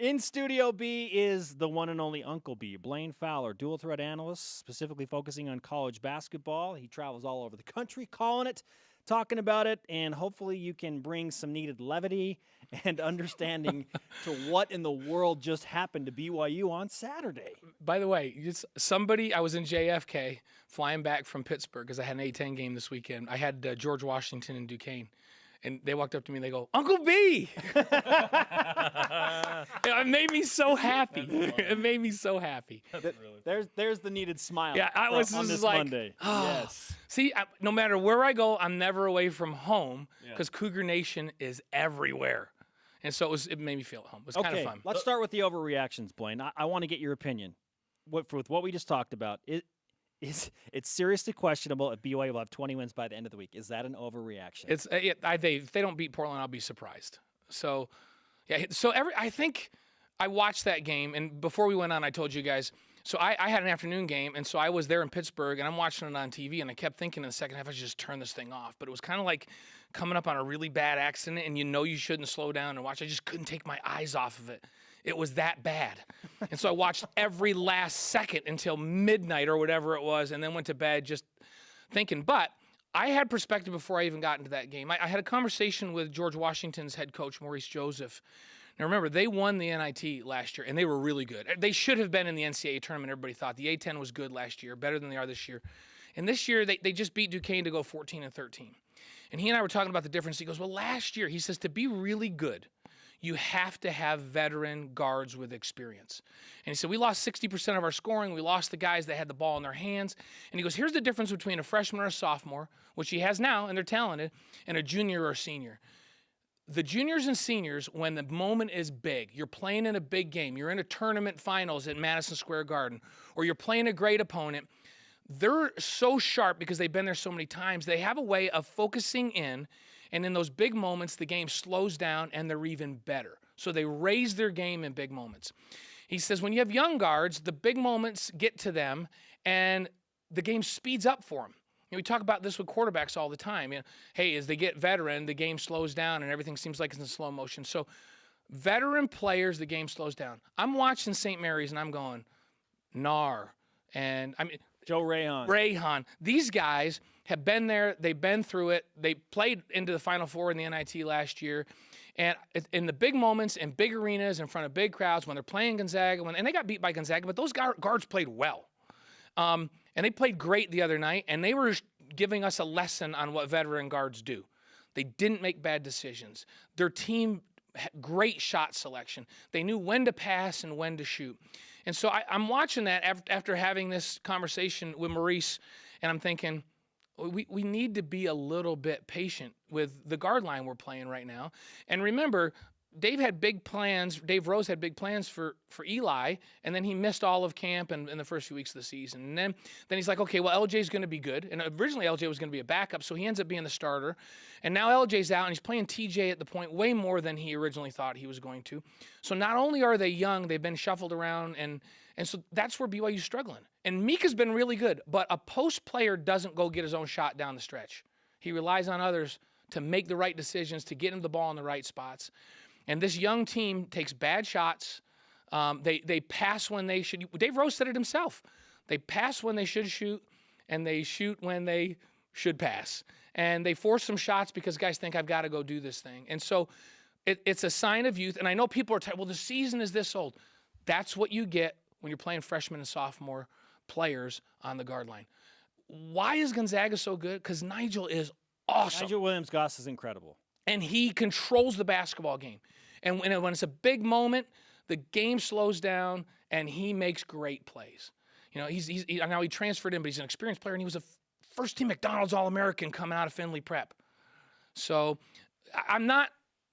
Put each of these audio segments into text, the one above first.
In Studio B is the one and only Uncle B, Blaine Fowler, dual threat analyst, specifically focusing on college basketball. He travels all over the country calling it, talking about it, and hopefully you can bring some needed levity and understanding to what in the world just happened to BYU on Saturday. By the way, I was in JFK flying back from Pittsburgh because I had an A-10 game this weekend. I had George Washington and Duquesne. And they walked up to me and they go, "Uncle B!" It made me so happy. It made me so happy. There's the needed smile. Yeah, I was on just this like, Monday. Oh. Yes. See, no matter where I go, I'm never away from home because Cougar Nation is everywhere. And so it made me feel at home. It was kind of fun. Let's start with the overreactions, Blaine. I want to get your opinion. With what we just talked about, it's seriously questionable if BYU will have 20 wins by the end of the week. Is that an overreaction? If they don't beat Portland, I'll be surprised. So, yeah. So I think I watched that game, and before we went on, I told you guys. So I had an afternoon game, and so I was there in Pittsburgh, and I'm watching it on TV, and I kept thinking in the second half I should just turn this thing off. But it was kind of like coming up on a really bad accident, and you shouldn't slow down and watch. I just couldn't take my eyes off of it. It was that bad. And so I watched every last second until midnight or whatever it was, and then went to bed just thinking. But I had perspective before I even got into that game. I had a conversation with George Washington's head coach, Maurice Joseph. Now, remember, they won the NIT last year, and they were really good. They should have been in the NCAA tournament, everybody thought. The A-10 was good last year, better than they are this year. And this year, they just beat Duquesne to go 14-13. And he and I were talking about the difference. He goes, well, last year, he says, to be really good, you have to have veteran guards with experience. And he said, we lost 60% of our scoring. We lost the guys that had the ball in their hands. And he goes, here's the difference between a freshman or a sophomore, which he has now, and they're talented, and a junior or a senior. The juniors and seniors, when the moment is big, you're playing in a big game, you're in a tournament finals at Madison Square Garden, or you're playing a great opponent, they're so sharp because they've been there so many times. They have a way of focusing in, and in those big moments, the game slows down and they're even better. So they raise their game in big moments. He says when you have young guards, the big moments get to them and the game speeds up for them. We talk about this with quarterbacks all the time. Hey, as they get veteran, the game slows down and everything seems like it's in slow motion. So veteran players, the game slows down. I'm watching St. Mary's and I'm going, Nar. And I mean, Joe Rayhan. Rayhan. These guys have been there. They've been through it. They played into the Final Four in the NIT last year. And in the big moments, in big arenas, in front of big crowds, when they're playing Gonzaga, and they got beat by Gonzaga, but those guards played well. And they played great the other night, and they were giving us a lesson on what veteran guards do. They didn't make bad decisions. Their team had great shot selection. They knew when to pass and when to shoot. And so I'm watching that after having this conversation with Maurice, and I'm thinking, we need to be a little bit patient with the guard line we're playing right now. And remember, Dave Rose had big plans for Eli, and then he missed all of camp and in the first few weeks of the season. And then he's like, okay, well, LJ's going to be good. And originally LJ was going to be a backup, so he ends up being the starter. And now LJ's out, and he's playing TJ at the point way more than he originally thought he was going to. So not only are they young, they've been shuffled around, and so that's where BYU's struggling. And Mika's been really good, but a post player doesn't go get his own shot down the stretch. He relies on others to make the right decisions, to get him the ball in the right spots. And this young team takes bad shots. They pass when they should. Dave Rose said it himself. They pass when they should shoot, and they shoot when they should pass. And they force some shots because guys think, I've got to go do this thing. And so it's a sign of youth. And I know people are well, the season is this old. That's what you get when you're playing freshman and sophomore players on the guard line. Why is Gonzaga so good? Because Nigel is awesome. Nigel Williams-Goss is incredible. And he controls the basketball game. And when it's a big moment, the game slows down, and he makes great plays. Now he transferred in, but he's an experienced player, and he was a first-team McDonald's All-American coming out of Findlay Prep. So I'm not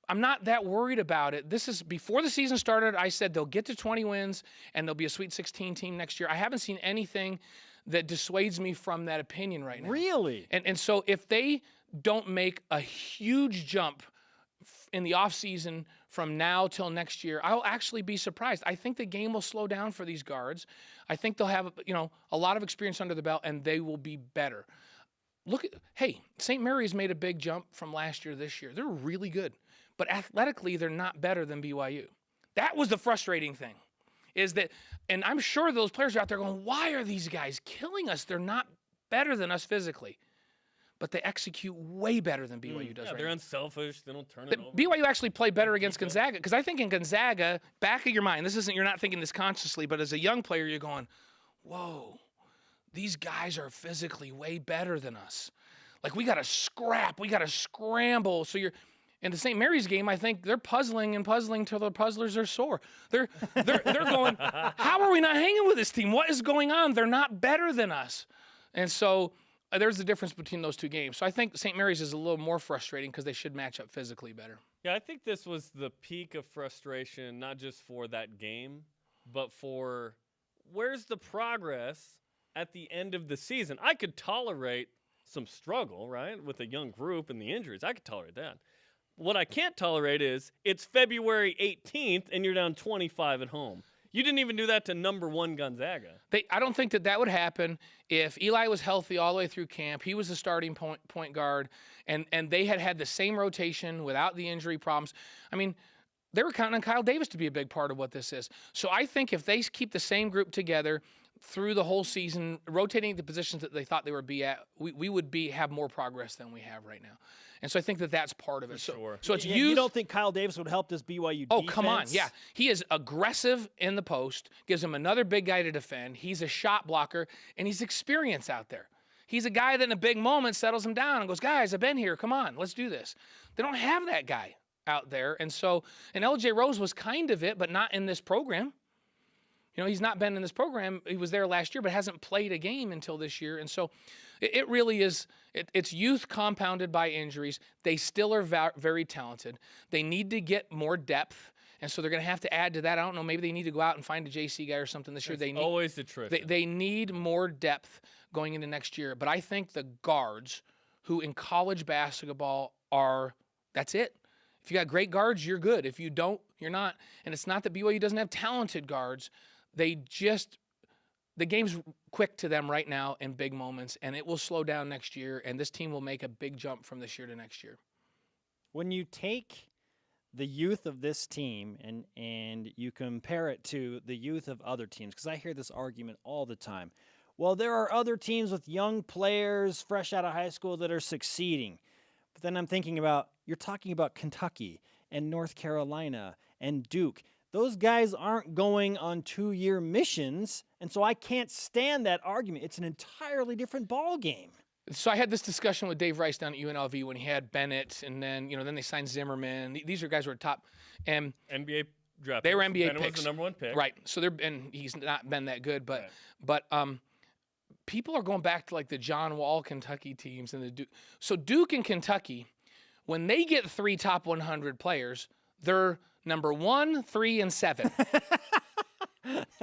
that worried about it. This is before the season started. I said they'll get to 20 wins, and they'll be a Sweet 16 team next year. I haven't seen anything that dissuades me from that opinion right now. Really? And so if they don't make a huge jump in the offseason from now till next year, I'll actually be surprised. I think the game will slow down for these guards. I think they'll have, a lot of experience under the belt, and they will be better. St. Mary's made a big jump from last year to this year. They're really good. But athletically, they're not better than BYU. That was the frustrating thing, is that, and I'm sure those players are out there going, why are these guys killing us? They're not better than us physically, but they execute way better than BYU does. Yeah, right they're now. unselfish. They don't turn it over. BYU actually played better against Gonzaga, because I think in Gonzaga, back of your mind, you're not thinking this consciously, but as a young player, you're going, whoa, these guys are physically way better than us. Like, we got to scrap, we got to scramble. So you're in the St. Mary's game. I think they're puzzling till the puzzlers are sore. They're going, how are we not hanging with this team? What is going on? They're not better than us. And so there's the difference between those two games. So I think St. Mary's is a little more frustrating because they should match up physically better. Yeah, I think this was the peak of frustration, not just for that game, but for where's the progress at the end of the season. I could tolerate some struggle, right, with a young group and the injuries. I could tolerate that. What I can't tolerate is it's February 18th and you're down 25 at home. You didn't even do that to number 1 Gonzaga. I don't think that would happen if Eli was healthy all the way through camp. He was the starting point guard, and they had the same rotation without the injury problems. I mean, they were counting on Kyle Davis to be a big part of what this is. So I think if they keep the same group together through the whole season, rotating the positions that they thought they would be at, we would have more progress than we have right now. And so I think that that's part of it. Sure. So it's Yeah, youth. you don't think Kyle Davis would help this BYU Oh, defense? come on. Yeah. He is aggressive in the post, gives him another big guy to defend. He's a shot blocker, and he's experienced out there. He's a guy that in a big moment settles him down and goes, guys, I've been here. Come on, let's do this. They don't have that guy out there. And LJ Rose was kind of it, but not in this program. You know, he's not been in this program. He was there last year, but hasn't played a game until this year. And so it really is, it's youth compounded by injuries. They still are very talented. They need to get more depth. And so they're going to have to add to that. I don't know, maybe they need to go out and find a JC guy or something this year. That's always the trick. They need more depth going into next year. But I think the guards who in college basketball that's it. If you got great guards, you're good. If you don't, you're not. And it's not that BYU doesn't have talented guards. The game's quick to them right now in big moments, and it will slow down next year, and this team will make a big jump from this year to next year. When you take the youth of this team and you compare it to the youth of other teams, because I hear this argument all the time. Well, there are other teams with young players fresh out of high school that are succeeding. But then I'm thinking about, you're talking about Kentucky and North Carolina and Duke. Those guys aren't going on 2-year missions, and so I can't stand that argument. It's an entirely different ball game. So I had this discussion with Dave Rice down at UNLV when he had Bennett, and then they signed Zimmerman. These are guys who are top. And NBA draft. They were picks. NBA Bennett picks. was the number 1 pick. Right. So and he's not been that good, but Right. but people are going back to like the John Wall Kentucky teams and the Duke. So Duke and Kentucky, when they get 3 top 100 players, they're number 1, 3, and 7.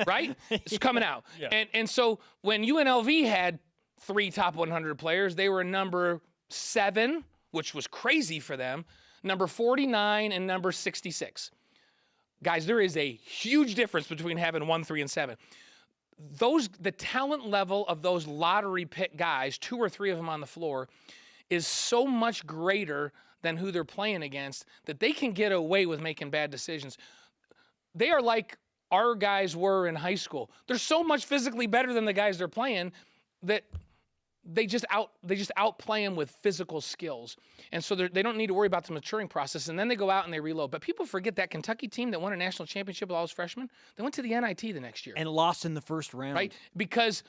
Right? It's coming out. Yeah. And so when UNLV had 3 top 100 players, they were number 7, which was crazy for them, number 49, and number 66. Guys, there is a huge difference between having 1, 3, and 7. The talent level of those lottery pick guys, 2 or 3 of them on the floor, is so much greater than who they're playing against that they can get away with making bad decisions. They are like our guys were in high school. They're so much physically better than the guys they're playing that they just outplay them with physical skills. And so they don't need to worry about the maturing process. And then they go out and they reload. But people forget that Kentucky team that won a national championship with all those freshmen, they went to the NIT the next year. And lost in the first round. Right? Because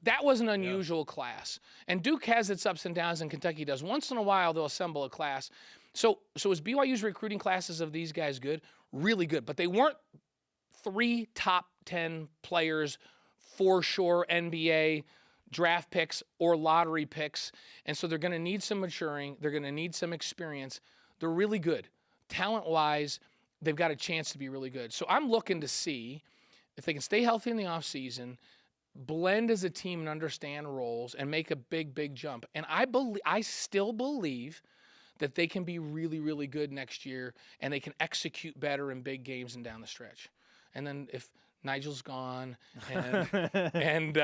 that was an unusual class. And Duke has its ups and downs, and Kentucky does. Once in a while, they'll assemble a class. So is BYU's recruiting classes of these guys good? Really good. But they weren't 3 top 10 players, for sure NBA draft picks or lottery picks. And so they're going to need some maturing. They're going to need some experience. They're really good. Talent-wise, they've got a chance to be really good. So I'm looking to see if they can stay healthy in the offseason, blend as a team and understand roles, and make a big, big jump. And I still believe that they can be really, really good next year, and they can execute better in big games and down the stretch. And then if Nigel's gone, and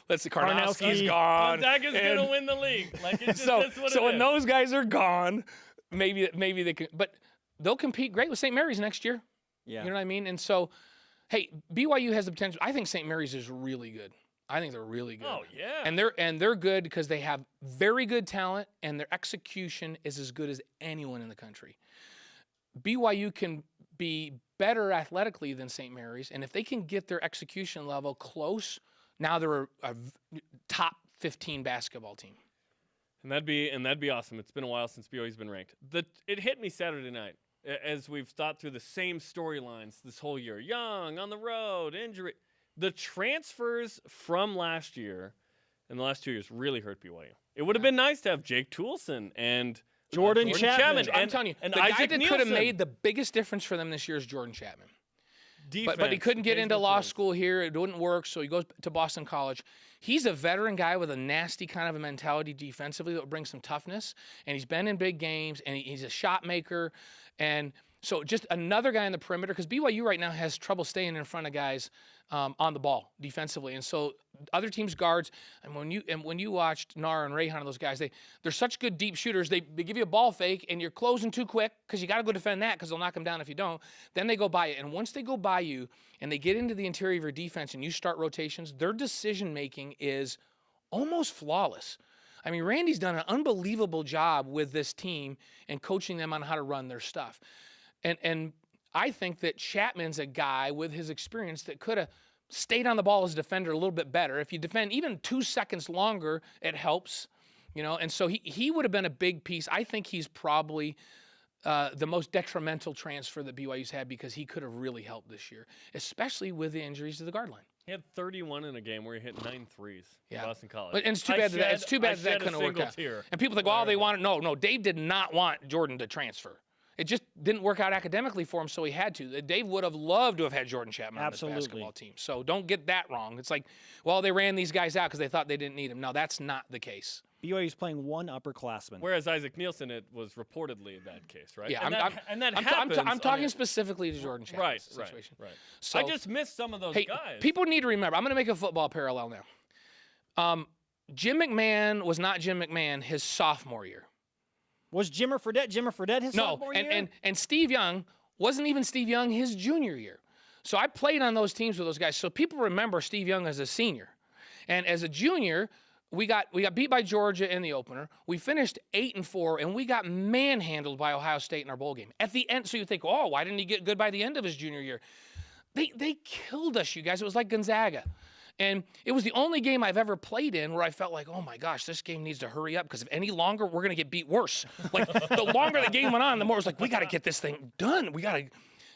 let's see, Karnowski's gone. Gonzaga's going to win the league. Like, it's just, that's what so it when is. those guys are gone, maybe they can. But they'll compete great with St. Mary's next year. Yeah. You know what I mean? And so, hey, BYU has the potential. I think St. Mary's is really good. I think they're really good. Oh yeah. And they're good because they have very good talent and their execution is as good as anyone in the country. BYU can be better athletically than St. Mary's, and if they can get their execution level close, now they're a top 15 basketball team. And that'd be awesome. It's been a while since BYU's been ranked. It hit me Saturday night as we've thought through the same storylines this whole year. Young, on the road, injury. The transfers from last year and the last 2 years really hurt BYU. It would have been nice to have Jake Toolson and Jordan Chapman. I'm telling you, and the guy Isaac that could have Nielsen. made the biggest difference for them this year is Jordan Chapman. Defense, But he couldn't get into occasional law throws. school here. It wouldn't work, so he goes to Boston College. He's a veteran guy with a nasty kind of a mentality defensively that would bring some toughness, and he's been in big games, and he's a shot maker. And so just another guy on the perimeter, because BYU right now has trouble staying in front of guys on the ball defensively. And so other teams' guards, and when you watched Nar and Rayhan and those guys, they're such good deep shooters. They give you a ball fake, and you're closing too quick because you got to go defend that because they'll knock them down if you don't. Then they go by you. And once they go by you and they get into the interior of your defense and you start rotations, their decision-making is almost flawless. I mean, Randy's done an unbelievable job with this team and coaching them on how to run their stuff. And I think that Chapman's a guy with his experience that could have stayed on the ball as a defender a little bit better. If you defend even 2 seconds longer, it helps, you know. And so he would have been a big piece. I think he's probably the most detrimental transfer that BYU's had because he could have really helped this year, especially with the injuries to the guard line. He had 31 in a game where he hit 9 threes Yeah. at Boston College. But and it's too bad that couldn't work out. Tear. And people think, well, they wanted no. Dave did not want Jordan to transfer. It just didn't work out academically for him, so he had to. Dave would have loved to have had Jordan Chapman on his basketball team. So don't get that wrong. It's like, well, they ran these guys out because they thought they didn't need him. No, that's not the case. BYU's playing one upperclassman. Whereas Isaac Nielsen, it was reportedly that case, right? Yeah, and that happens. I'm talking specifically to Jordan Chapman's situation. Right. So I just missed some of those guys. People need to remember, I'm going to make a football parallel now. Jim McMahon was not Jim McMahon his sophomore year. Was Jimmer Fredette his sophomore year? And Steve Young wasn't even Steve Young his junior year. So I played on those teams with those guys. So people remember Steve Young as a senior. And as a junior, we got beat by Georgia in the opener. We finished 8-4, and we got manhandled by Ohio State in our bowl game. At the end, so you think, oh, why didn't he get good by the end of his junior year? They killed us, you guys. It was like Gonzaga. And it was the only game I've ever played in where I felt like, oh my gosh, this game needs to hurry up because if any longer, we're going to get beat worse. Like the longer the game went on, the more it was like, we got to get this thing done. We got to,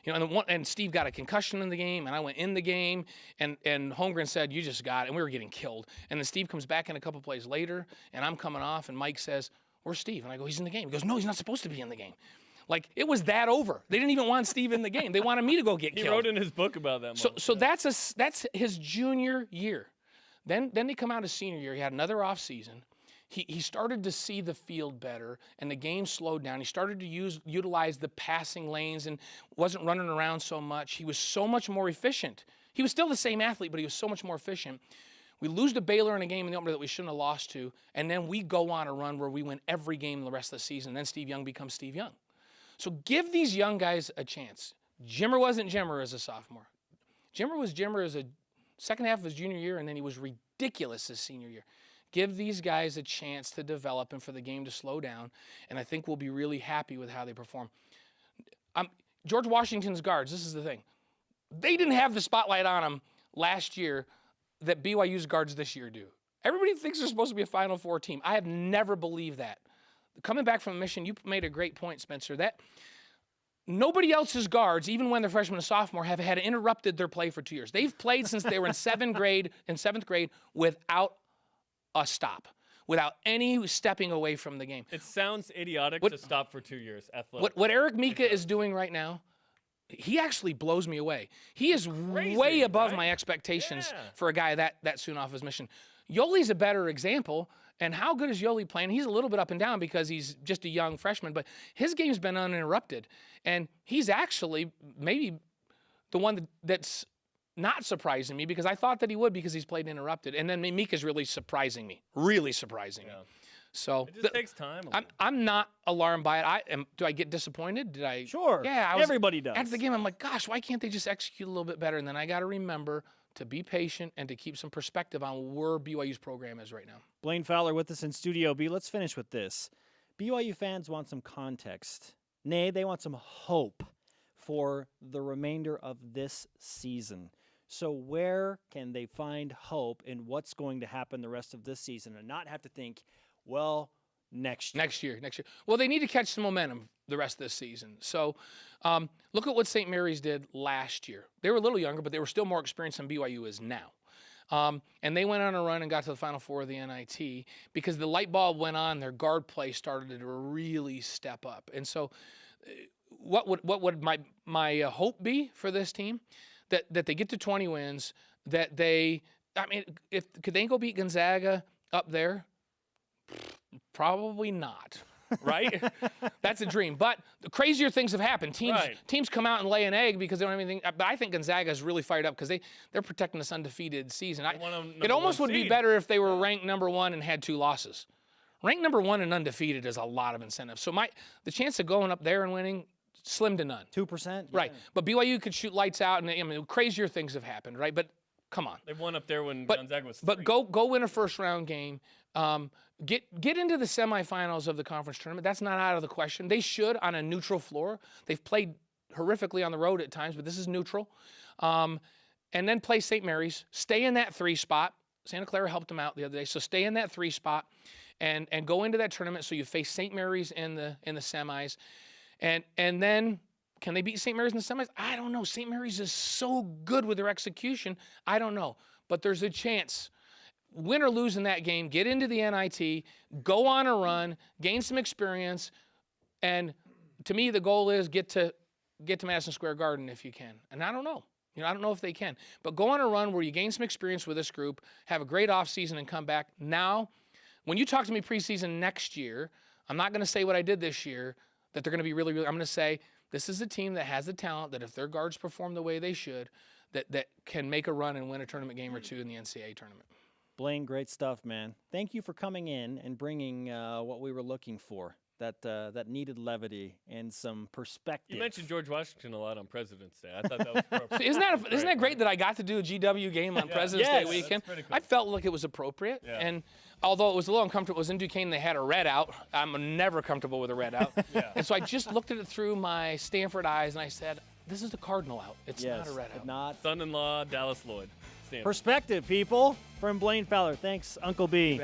you know, and Steve got a concussion in the game and I went in the game and Holmgren said, you just got it. And we were getting killed. And then Steve comes back in a couple plays later and I'm coming off and Mike says, where's Steve? And I go, he's in the game. He goes, no, he's not supposed to be in the game. Like, it was that over. They didn't even want Steve in the game. They wanted me to go get killed. He wrote in his book about that moment. So that's his junior year. Then they come out his senior year. He had another off season. He started to see the field better, and the game slowed down. He started to utilize the passing lanes and wasn't running around so much. He was so much more efficient. He was still the same athlete, but he was so much more efficient. We lose to Baylor in a game in the opener that we shouldn't have lost to, and then we go on a run where we win every game the rest of the season. Then Steve Young becomes Steve Young. So give these young guys a chance. Jimmer wasn't Jimmer as a sophomore. Jimmer was Jimmer as a second half of his junior year, and then he was ridiculous his senior year. Give these guys a chance to develop and for the game to slow down, and I think we'll be really happy with how they perform. George Washington's guards, this is the thing. They didn't have the spotlight on them last year that BYU's guards this year do. Everybody thinks they're supposed to be a Final Four team. I have never believed that. Coming back from a mission, you made a great point, Spencer, that nobody else's guards, even when they're freshmen and sophomore, have had interrupted their play for 2 years. They've played since they were in seventh grade without a stop, without any stepping away from the game. It sounds idiotic to stop for 2 years. Athletic. What Eric Mika is doing right now, he actually blows me away. He is Crazy, way above right? my expectations Yeah. for a guy that soon off his mission. Yoli's a better example. And how good is Yoli playing? He's a little bit up and down because he's just a young freshman, but his game's been uninterrupted. And he's actually maybe the one that's not surprising me because I thought that he would because he's played interrupted. And then Mika's really surprising me, So It just takes time. I'm not alarmed by it. Do I get disappointed? Did I? Sure. Yeah, Everybody does. After the game, I'm like, gosh, why can't they just execute a little bit better? And then I got to remember to be patient and to keep some perspective on where BYU's program is right now. Blaine Fowler with us in Studio B. Let's finish with this. BYU fans want some context. Nay, they want some hope for the remainder of this season. So where can they find hope in what's going to happen the rest of this season and not have to think, well, next year? Next year. Well, they need to catch some momentum the rest of this season. So look at what St. Mary's did last year. They were a little younger, but they were still more experienced than BYU is now. And they went on a run and got to the Final Four of the NIT because the light bulb went on. Their guard play started to really step up. And so what would my hope be for this team? That they get to 20 wins, that they, I mean, could they go beat Gonzaga up there? Probably not, right? That's a dream. But the crazier things have happened. Teams come out and lay an egg because they don't have anything. But I think Gonzaga is really fired up because they're protecting this undefeated season. It almost would be better if they were ranked number 1 and had 2 losses. Ranked number 1 and undefeated is a lot of incentive. So the chance of going up there and winning, slim to none. 2%? Right. But BYU could shoot lights out, and I mean, crazier things have happened, right? But come on. They won up there when Gonzaga was 3. But go win a first-round game. Get into the semifinals of the conference tournament. That's not out of the question. They should on a neutral floor. They've played horrifically on the road at times, but this is neutral. And then play St. Mary's. Stay in that 3 spot. Santa Clara helped them out the other day. So stay in that 3 spot and go into that tournament so you face St. Mary's in the semis. And then, can they beat St. Mary's in the semis? I don't know. St. Mary's is so good with their execution. I don't know. But there's a chance. Win or lose in that game, get into the NIT, go on a run, gain some experience, and to me, the goal is get to Madison Square Garden if you can. And I don't know. I don't know if they can. But go on a run where you gain some experience with this group, have a great offseason, and come back. Now, when you talk to me preseason next year, I'm not going to say what I did this year, that they're going to be really, really, I'm going to say this is a team that has the talent that if their guards perform the way they should, that can make a run and win a tournament game or 2 in the NCAA tournament. Blaine, great stuff, man. Thank you for coming in and bringing what we were looking for, that needed levity and some perspective. You mentioned George Washington a lot on President's Day. I thought that was appropriate. So isn't that great that I got to do a GW game on President's Day weekend? Cool. I felt like it was appropriate. Yeah. And although it was a little uncomfortable, it was in Duquesne, they had a red out. I'm never comfortable with a red out. And so I just looked at it through my Stanford eyes and I said, this is the Cardinal out. It's not a red out. Not Son-in-law, Dallas Lloyd. Stanford. perspective, people. From Blaine Fowler. Thanks, Uncle B.